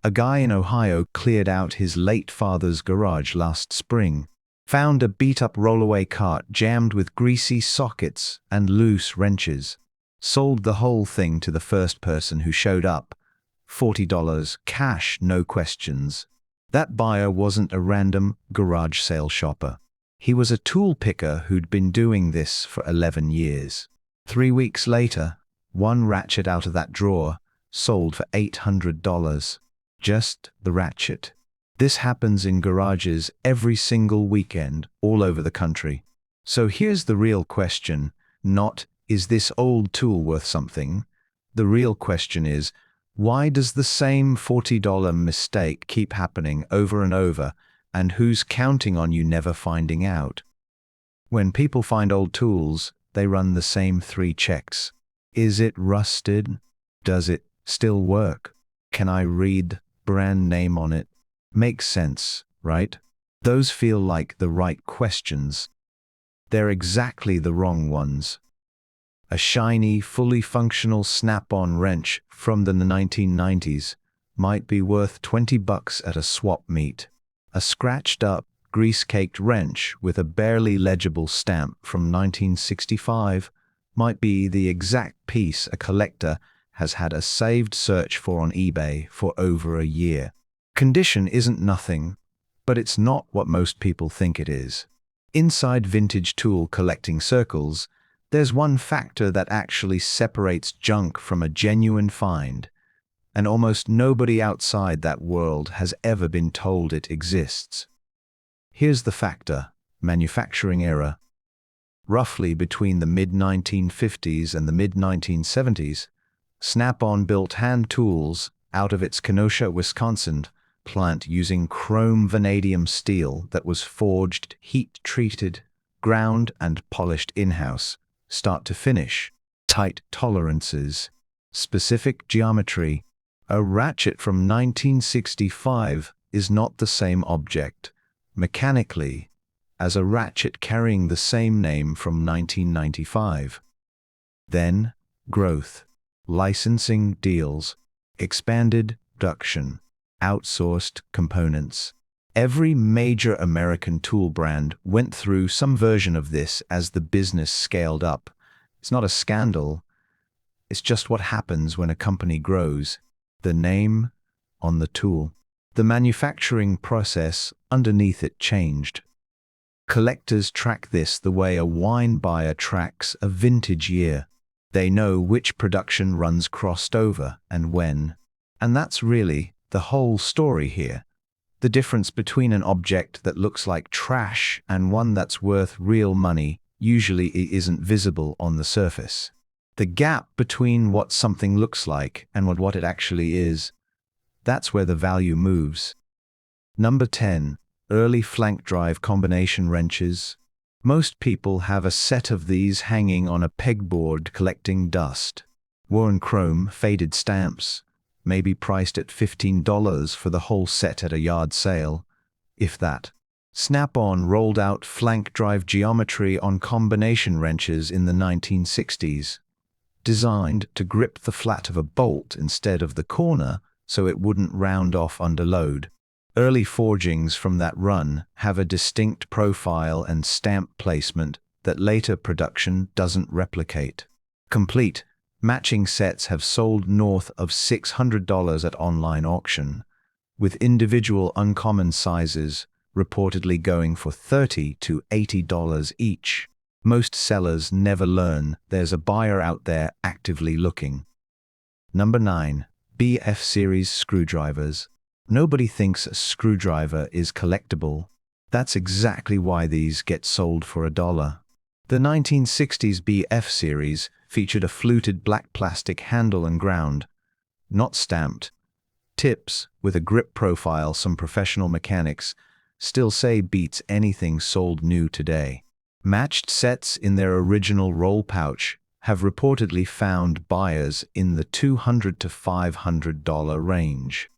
A guy in Ohio cleared out his late father's garage last spring, found a beat-up rollaway cart jammed with greasy sockets and loose wrenches, sold the whole thing to the first person who showed up. $40 cash, no questions. That buyer wasn't a random garage sale shopper. He was a tool picker who'd been doing this for 11 years. 3 weeks later, one ratchet out of that drawer sold for $800. Just the ratchet. This happens in garages every single weekend all over the country. So here's the real question, not, is this old tool worth something? The real question is, why does the same $40 mistake keep happening over and over, and who's counting on you never finding out? When people find old tools, they run the same 3 checks. Is it rusted? Does it still work? Can I read brand name on it? Makes sense, right? Those feel like the right questions. They're exactly the wrong ones. A shiny, fully functional snap-on wrench from the 1990s might be worth $20 at a swap meet. A scratched-up, grease-caked wrench with a barely legible stamp from 1965 might be the exact piece a collector has had a saved search for on eBay for over a year. Condition isn't nothing, but it's not what most people think it is. Inside vintage tool collecting circles, there's one factor that actually separates junk from a genuine find, and almost nobody outside that world has ever been told it exists. Here's the factor: manufacturing error. Roughly between the mid-1950s and the mid-1970s, Snap-on built hand tools out of its Kenosha, Wisconsin plant using chrome vanadium steel that was forged, heat-treated, ground, and polished in-house, start to finish, tight tolerances, specific geometry. A ratchet from 1965 is not the same object, mechanically, as a ratchet carrying the same name from 1995. Then, growth, licensing deals, expanded production, outsourced components. Every major American tool brand went through some version of this as the business scaled up. It's not a scandal. It's just what happens when a company grows. The name on the tool. The manufacturing process underneath it changed. Collectors track this the way a wine buyer tracks a vintage year. They know which production runs crossed over and when. And that's really the whole story here. The difference between an object that looks like trash and one that's worth real money usually isn't visible on the surface. The gap between what something looks like and what it actually is, that's where the value moves. Number 10. Early flank drive combination wrenches. Most people have a set of these hanging on a pegboard collecting dust. Worn chrome, faded stamps, maybe priced at $15 for the whole set at a yard sale, if that. Snap-on rolled out flank drive geometry on combination wrenches in the 1960s, designed to grip the flat of a bolt instead of the corner so it wouldn't round off under load. Early forgings from that run have a distinct profile and stamp placement that later production doesn't replicate. Complete, matching sets have sold north of $600 at online auction, with individual uncommon sizes reportedly going for $30 to $80 each. Most sellers never learn there's a buyer out there actively looking. Number 9. BF series screwdrivers. Nobody thinks a screwdriver is collectible. That's exactly why these get sold for $1. The 1960s BF series featured a fluted black plastic handle and ground, not stamped. Tips with a grip profile some professional mechanics still say beats anything sold new today. Matched sets in their original roll pouch have reportedly found buyers in the $200 to $500 range.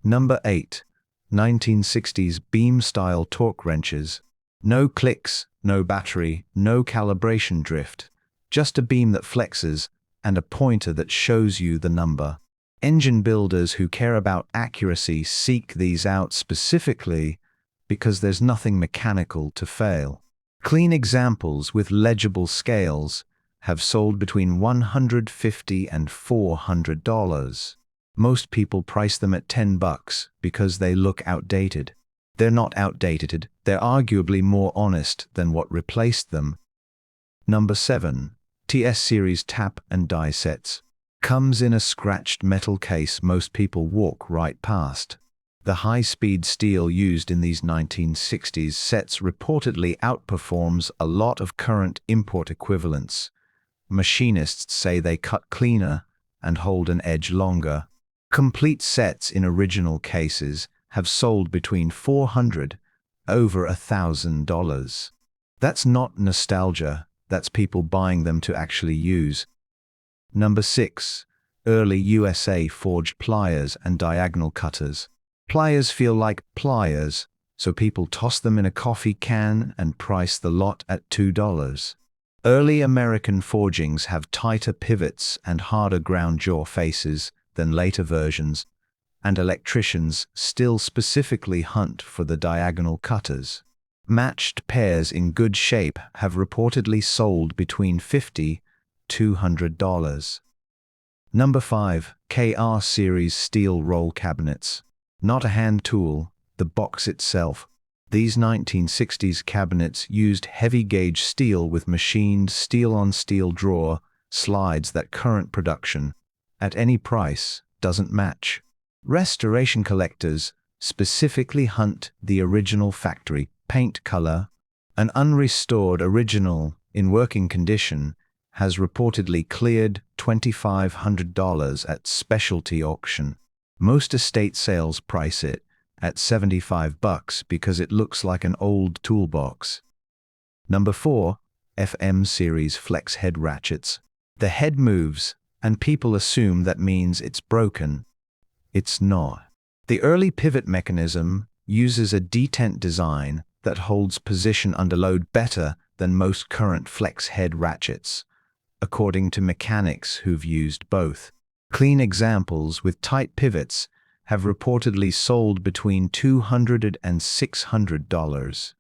Number 8. 1960s beam-style torque wrenches. No clicks, no battery, no calibration drift. Just a beam that flexes and a pointer that shows you the number. Engine builders who care about accuracy seek these out specifically because there's nothing mechanical to fail. Clean examples with legible scales have sold between $150 and $400. Most people price them at $10 because they look outdated. They're not outdated, they're arguably more honest than what replaced them. Number 7. TS Series Tap and Die Sets. Comes in a scratched metal case most people walk right past. The high-speed steel used in these 1960s sets reportedly outperforms a lot of current import equivalents. Machinists say they cut cleaner and hold an edge longer. Complete sets in original cases have sold between $400 over $1,000. That's not nostalgia, that's people buying them to actually use. Number 6. Early USA forged pliers and diagonal cutters. Pliers feel like pliers, so people toss them in a coffee can and price the lot at $2. Early American forgings have tighter pivots and harder ground jaw faces than later versions, and electricians still specifically hunt for the diagonal cutters. Matched pairs in good shape have reportedly sold between $50 to $200. Number 5. KR Series Steel Roll Cabinets. Not a hand tool, the box itself. These 1960s cabinets used heavy-gauge steel with machined steel-on-steel drawer slides that current production, at any price, doesn't match. Restoration collectors specifically hunt the original factory paint color. An unrestored original, in working condition, has reportedly cleared $2,500 at specialty auction. Most estate sales price it at $75 because it looks like an old toolbox. Number 4. FM Series Flex Head Ratchets. The head moves, and people assume that means it's broken. It's not. The early pivot mechanism uses a detent design that holds position under load better than most current flex head ratchets, according to mechanics who've used both. Clean examples with tight pivots have reportedly sold between $200 and $600.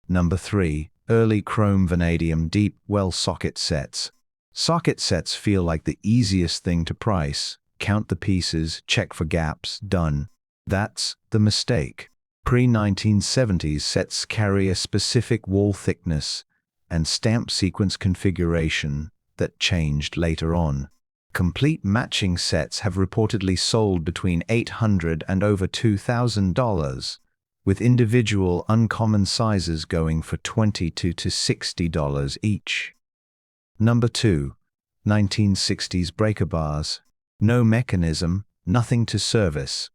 Number 3. Early chrome vanadium deep well socket sets. Socket sets feel like the easiest thing to price. Count the pieces, check for gaps, done. That's the mistake. Pre-1970s sets carry a specific wall thickness and stamp sequence configuration that changed later on. Complete matching sets have reportedly sold between $800 and over $2,000, with individual uncommon sizes going for $22 to $60 each. Number 2. 1960s breaker bars. No mechanism, nothing to service.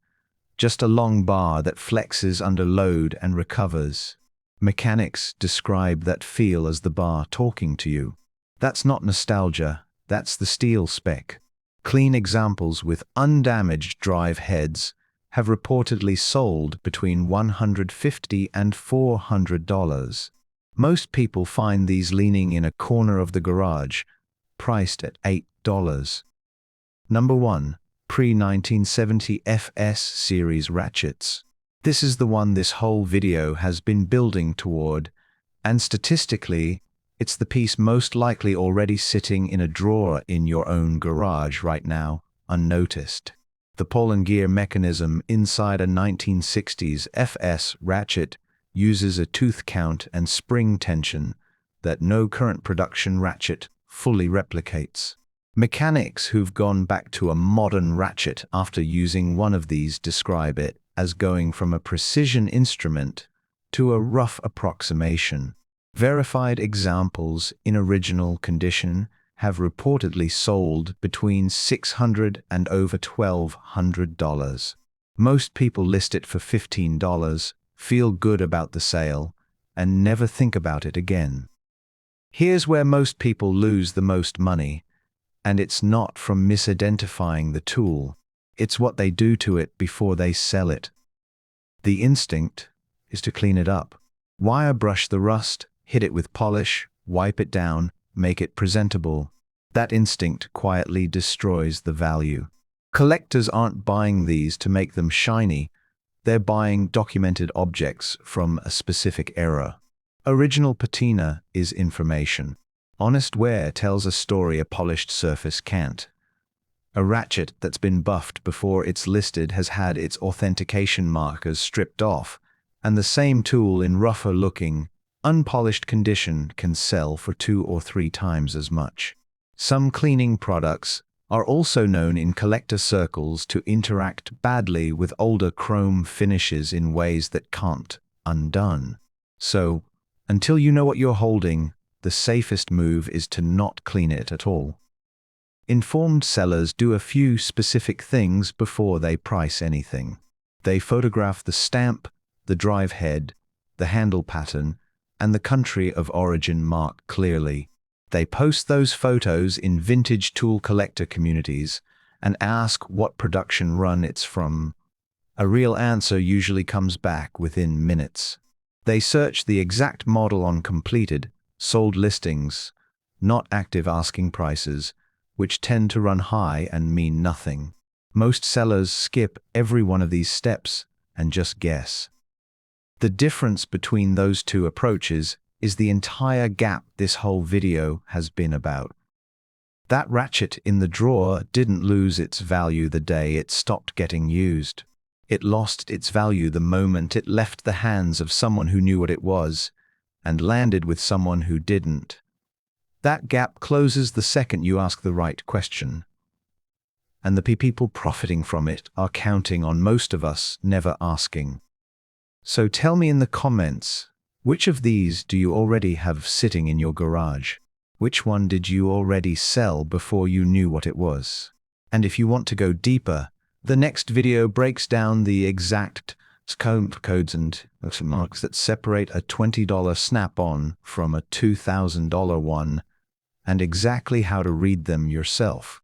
Just a long bar that flexes under load and recovers. Mechanics describe that feel as the bar talking to you. That's not nostalgia, that's the steel spec. Clean examples with undamaged drive heads have reportedly sold between $150 and $400. Most people find these leaning in a corner of the garage, priced at $8. Number 1. Pre-1970 FS Series Ratchets. This is the one this whole video has been building toward, and statistically, it's the piece most likely already sitting in a drawer in your own garage right now, unnoticed. The Paul and gear mechanism inside a 1960s FS ratchet uses a tooth count and spring tension that no current production ratchet fully replicates. Mechanics who've gone back to a modern ratchet after using one of these describe it as going from a precision instrument to a rough approximation. Verified examples in original condition have reportedly sold between $600 and over $1,200. Most people list it for $15, feel good about the sale, and never think about it again. Here's where most people lose the most money, and it's not from misidentifying the tool. It's what they do to it before they sell it. The instinct is to clean it up. Wire brush the rust, hit it with polish, wipe it down, make it presentable. That instinct quietly destroys the value. Collectors aren't buying these to make them shiny, they're buying documented objects from a specific era. Original patina is information. Honest wear tells a story a polished surface can't. A ratchet that's been buffed before it's listed has had its authentication markers stripped off, and the same tool in rougher looking, unpolished condition can sell for 2 or 3 times as much. Some cleaning products are also known in collector circles to interact badly with older chrome finishes in ways that can't undone. So, until you know what you're holding, the safest move is to not clean it at all. Informed sellers do a few specific things before they price anything. They photograph the stamp, the drive head, the handle pattern, and the country of origin mark clearly. They post those photos in vintage tool collector communities and ask what production run it's from. A real answer usually comes back within minutes. They search the exact model on completed, sold listings, not active asking prices, which tend to run high and mean nothing. Most sellers skip every one of these steps and just guess. The difference between those two approaches is the entire gap this whole video has been about. That ratchet in the drawer didn't lose its value the day it stopped getting used. It lost its value the moment it left the hands of someone who knew what it was and landed with someone who didn't. That gap closes the second you ask the right question. And the people profiting from it are counting on most of us never asking. So tell me in the comments, which of these do you already have sitting in your garage? Which one did you already sell before you knew what it was? And if you want to go deeper, the next video breaks down the exact codes and marks that separate a $20 snap-on from a $2,000 one, and exactly how to read them yourself.